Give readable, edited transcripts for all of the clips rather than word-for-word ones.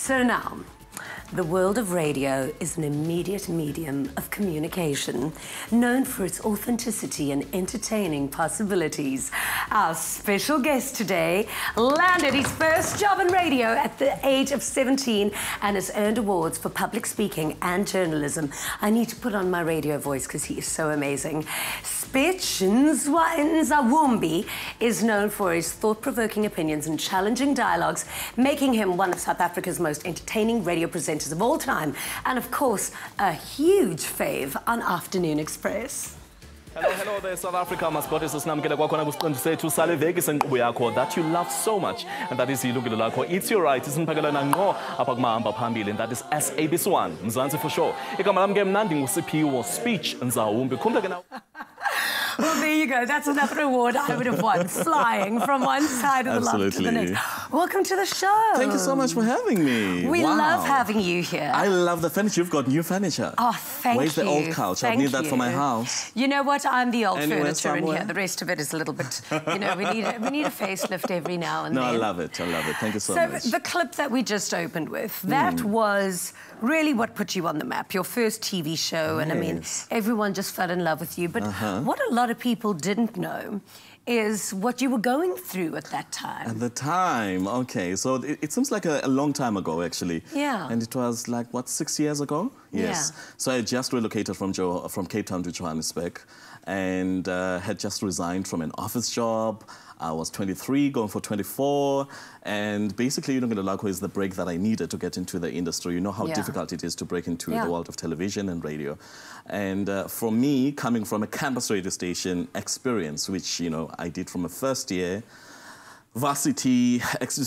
So now, the world of radio is an immediate medium of communication, known for its authenticity and entertaining possibilities. Our special guest today landed his first job in radio at the age of 17 and has earned awards for public speaking and journalism. I need to put on my radio voice because he is so amazing. Spitch Nzawumbi is known for his thought-provoking opinions and challenging dialogues, making him one of South Africa's most entertaining radio presenters of all time, and of course, a huge fave on Afternoon Express. Hello there, South Africa. Masipoti sisinamkele kwakhona kusiqondo sethu sale veki senkqubo yakho that you love so much, and that is ilungelo lakho. It's your right. Isiniphakelana ngqo apha kumahamba phambili, and that is SABC1 Mzansi for sure. Igama lami ke mna ndingusiphiwo Spitch Nzawumbi. Khumbuke ke nawe. Well, there you go. That's another award I would have won, flying from one side of the land to the next. Welcome to the show. Thank you so much for having me. We love having you here. I love the furniture. You've got new furniture. Oh, thank you. Where's the old couch? I need that for my house. You know what? I'm the old Anywhere, furniture in somewhere? here. The rest of it is a little bit, you know, we need a facelift every now and then. No, I love it. I love it. Thank you so much. So the clip that we just opened with, that was really what put you on the map, your first TV show. And I mean, everyone just fell in love with you. But what a lot of people didn't know is what you were going through at that time. At the time, okay. So it seems like a long time ago, actually. Yeah. And it was like, what, 6 years ago? Yes. Yeah. So I just relocated from Cape Town to Johannesburg and had just resigned from an office job. I was 23, going for 24, and basically, you know, Lako is the break that I needed to get into the industry. You know how difficult it is to break into the world of television and radio. And for me, coming from a campus radio station experience, which, you know, I did from a first year, varsity,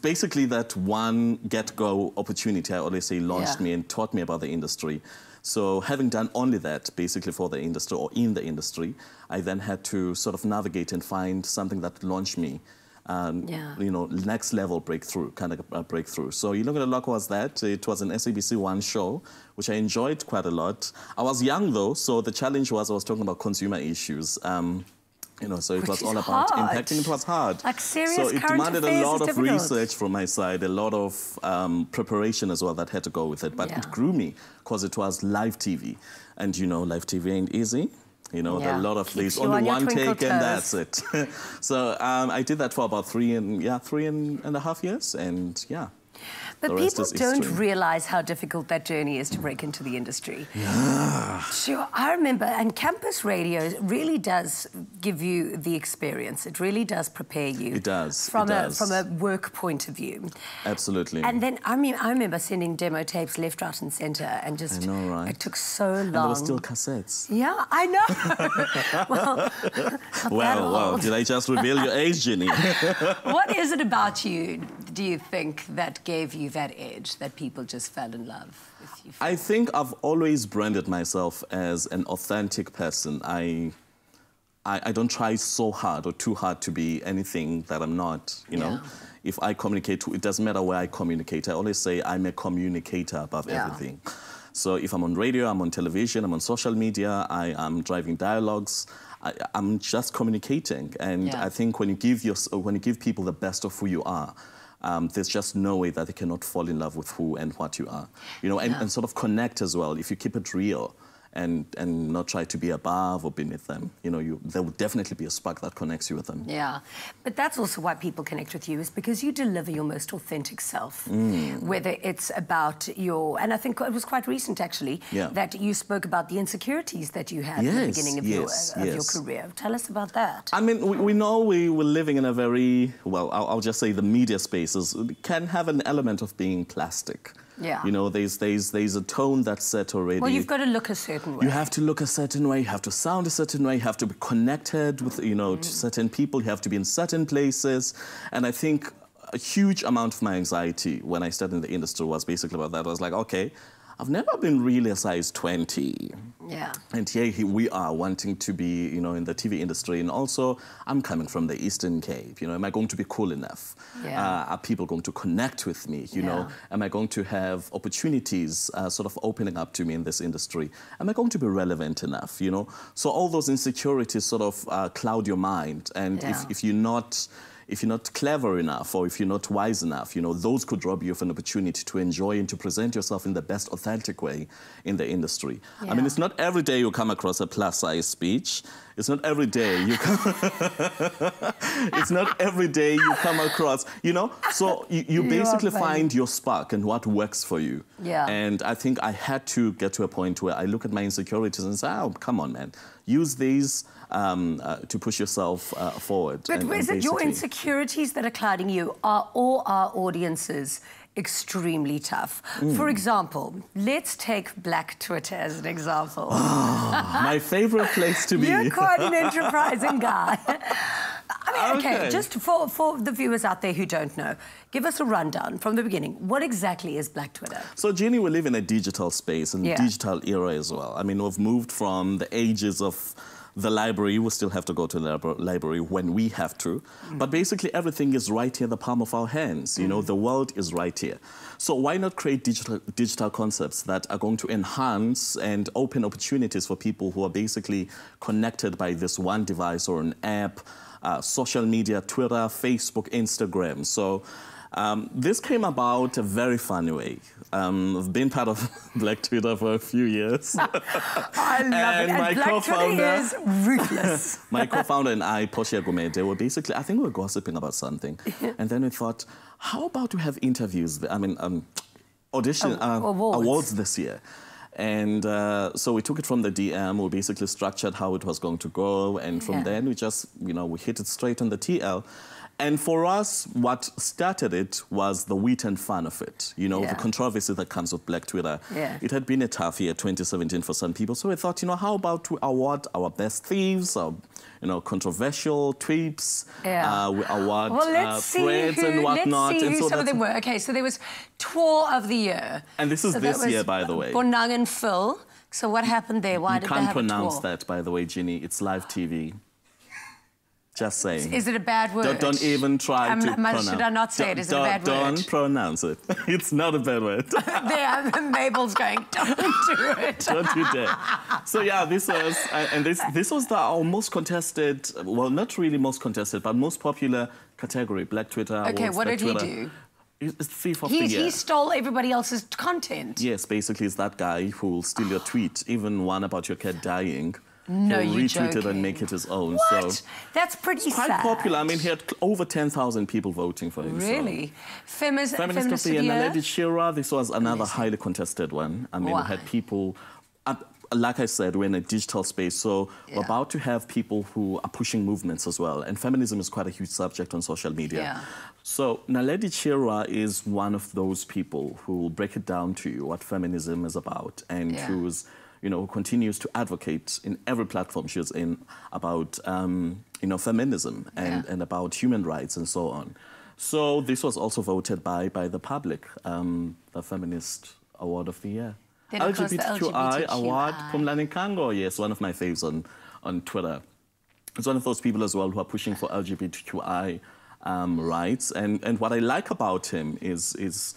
basically that one get-go opportunity, I always say, launched me and taught me about the industry. So having done only that, basically for the industry or in the industry, I then had to sort of navigate and find something that launched me, you know, next level breakthrough, kind of a breakthrough. So you know what Loko was that? It was an SABC1 show, which I enjoyed quite a lot. I was young though, so the challenge was I was talking about consumer issues. You know, so it was all about impacting. It was hard. Like serious So it current demanded affairs a lot of difficult. research from my side, a lot of preparation as well that had to go with it. But it grew me because it was live TV. And you know, live TV ain't easy. You know, there are a lot of things. Only one take and that's it. So I did that for about three and a half years. And yeah. But people don't realise how difficult that journey is to break into the industry. Yeah. Sure, I remember, and campus radio really does give you the experience. It really does prepare you. It does. From a work point of view. Absolutely. And then, I mean, I remember sending demo tapes left, right and centre and just... I know, right? It took so long. And there were still cassettes. Yeah, I know. Well, did I just reveal your age, Jenny? What is it about you, do you think, that gave you that edge, that people just fell in love with you? I think I've always branded myself as an authentic person. I don't try so hard or too hard to be anything that I'm not, you know. If I communicate, it doesn't matter where I communicate. I always say I'm a communicator above everything. So if I'm on radio, I'm on television, I'm on social media, I am driving dialogues, I'm just communicating. And I think when you give people the best of who you are, there's just no way that they cannot fall in love with who and what you are. You know, and sort of connect as well. If you keep it real and not try to be above or beneath them, you know, there will definitely be a spark that connects you with them. Yeah, but that's also why people connect with you, is because you deliver your most authentic self. Whether it's about your, and I think it was quite recent actually, that you spoke about the insecurities that you had at the beginning of your career. Tell us about that. I mean, we know we were living in a very, well, I'll just say the media spaces can have an element of being plastic. Yeah. You know, there's a tone that's set already. Well, you've got to look a certain way. You have to look a certain way, you have to sound a certain way, you have to be connected with, you know, to certain people, you have to be in certain places. And I think a huge amount of my anxiety when I started in the industry was basically about that. I was like, okay, I've never been really a size 20. Yeah. And here we are wanting to be, you know, in the TV industry. And also, I'm coming from the Eastern Cape. You know, am I going to be cool enough? Are people going to connect with me? You know, am I going to have opportunities sort of opening up to me in this industry? Am I going to be relevant enough? You know, so all those insecurities sort of cloud your mind. And if you're not if you're not clever enough or if you're not wise enough, you know, those could rob you of an opportunity to enjoy and to present yourself in the best authentic way in the industry. Yeah. I mean, it's not every day you come across a plus-size speech. It's not every day you come... It's not every day you come across, you know? So you basically find your spark and what works for you. Yeah. And I think I had to get to a point where I look at my insecurities and say, oh, come on, man. Use these to push yourself forward. But is it your insecurities that are clouding you? Are all our audiences extremely tough? For example, let's take Black Twitter as an example. Oh, my favorite place to be. You're quite an enterprising guy. I mean, okay, just for the viewers out there who don't know, give us a rundown from the beginning. What exactly is Black Twitter? So, Jeannie, we live in a digital space and digital era as well. I mean, we've moved from the ages of the library. We still have to go to the library when we have to. But basically, everything is right here in the palm of our hands. You know, the world is right here. So why not create digital concepts that are going to enhance and open opportunities for people who are basically connected by this one device or an app, social media, Twitter, Facebook, Instagram. So this came about a very funny way. I've been part of Black Twitter for a few years. I love it. And my co-founder is ruthless. My co-founder and I, Portia Gomete, were basically, I think we were gossiping about something. And then we thought, how about we have interviews, I mean, awards this year. And so we took it from the DM, we basically structured how it was going to go, and from then we just, you know, we hit it straight on the TL. And for us, what started it was the wit and fun of it, you know, the controversy that comes with Black Twitter. It had been a tough year, 2017, for some people. So we thought, you know, how about we award our best thieves, our, you know, controversial tweets, we award threads and whatnot. Let's see who so some of them were. Okay, so there was Tour of the Year. And this is this year, by the way. Bonang and Phil. So what happened there? Why did they have a tour? You can't pronounce that, by the way, Ginny. It's live TV. Just saying. Is it a bad word? Don't even try to pronounce. Should I not say it? Is it a bad word? Don't pronounce it. It's not a bad word. There, Mabel's going, don't do it. Don't you dare. So yeah, this was, and this was our most contested, well, not really most contested, but most popular category, Black Twitter. Okay, what did he do? It's thief of the year. He stole everybody else's content. Yes, basically, it's that guy who will steal your tweet, even one about your cat dying. No, you're retweet joking. it and make it his own. What? So that's pretty quite sad. popular. I mean, he had over 10,000 people voting for him. Really? So. Feminist of the Year? Naledi Chira, this was another highly contested one. I mean, we had people... like I said, we're in a digital space, so we're about to have people who are pushing movements as well. And feminism is quite a huge subject on social media. So Naledi Chira is one of those people who will break it down to you what feminism is about, and who's, you know, who continues to advocate in every platform she's in about, you know, feminism and about human rights and so on. So this was also voted by the public, the Feminist Award of the Year. Then, of course, the LGBTQI award, Pumlani Kango, yes, one of my faves on Twitter. It's one of those people as well who are pushing for LGBTQI rights. And what I like about him is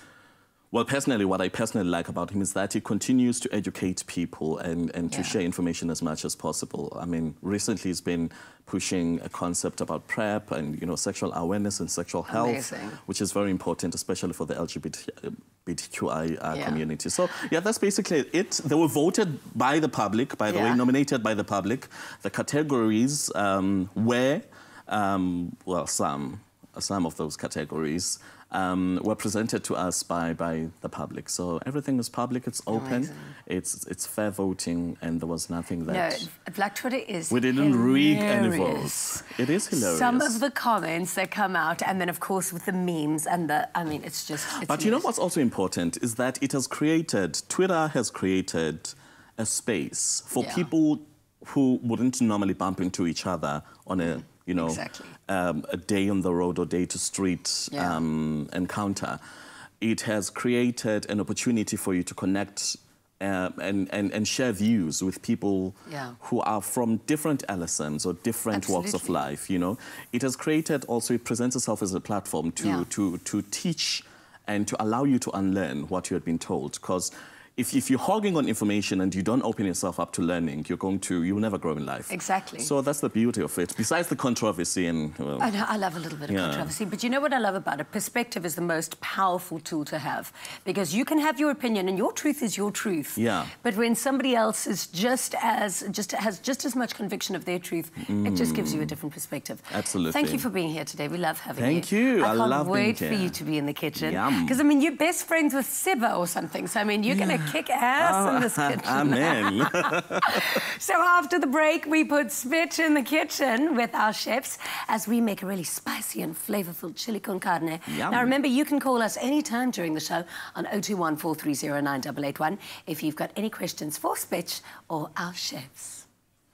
well, personally, what I personally like about him is that he continues to educate people and to share information as much as possible. I mean, recently he's been pushing a concept about PrEP and, you know, sexual awareness and sexual health, which is very important, especially for the LGBTQI community. So, yeah, that's basically it. They were voted by the public, by the way, nominated by the public. The categories were, well, some of those categories were presented to us by the public. So everything is public, it's open, it's fair voting, and there was nothing that... No, Black Twitter is we didn't rig any votes. It is hilarious. Some of the comments that come out, and then, of course, with the memes and the... I mean, it's just... But you know what's also important is that it has created... Twitter has created a space for people who wouldn't normally bump into each other on a... you know, a day on the road or day to street encounter. It has created an opportunity for you to connect and share views with people who are from different LSMs or different walks of life, you know. It has created also, it presents itself as a platform to teach and to allow you to unlearn what you had been told. Because if you're hogging on information and you don't open yourself up to learning, you will never grow in life. Exactly. So that's the beauty of it. Besides the controversy and well, I know, I love a little bit of controversy, but you know what I love about it? Perspective is the most powerful tool to have, because you can have your opinion and your truth is your truth. Yeah. But when somebody else is has just as much conviction of their truth, it just gives you a different perspective. Absolutely. Thank you for being here today. We love having you. Thank you. I love can't being wait here. for you to be in the kitchen. Yum. Because I mean, you're best friends with Seba or something. So I mean, you're going to kick ass in this kitchen. Amen. So after the break, we put Spitch in the kitchen with our chefs as we make a really spicy and flavorful chili con carne. Yum. Now remember, you can call us anytime during the show on 021 430 9881 if you've got any questions for Spitch or our chefs.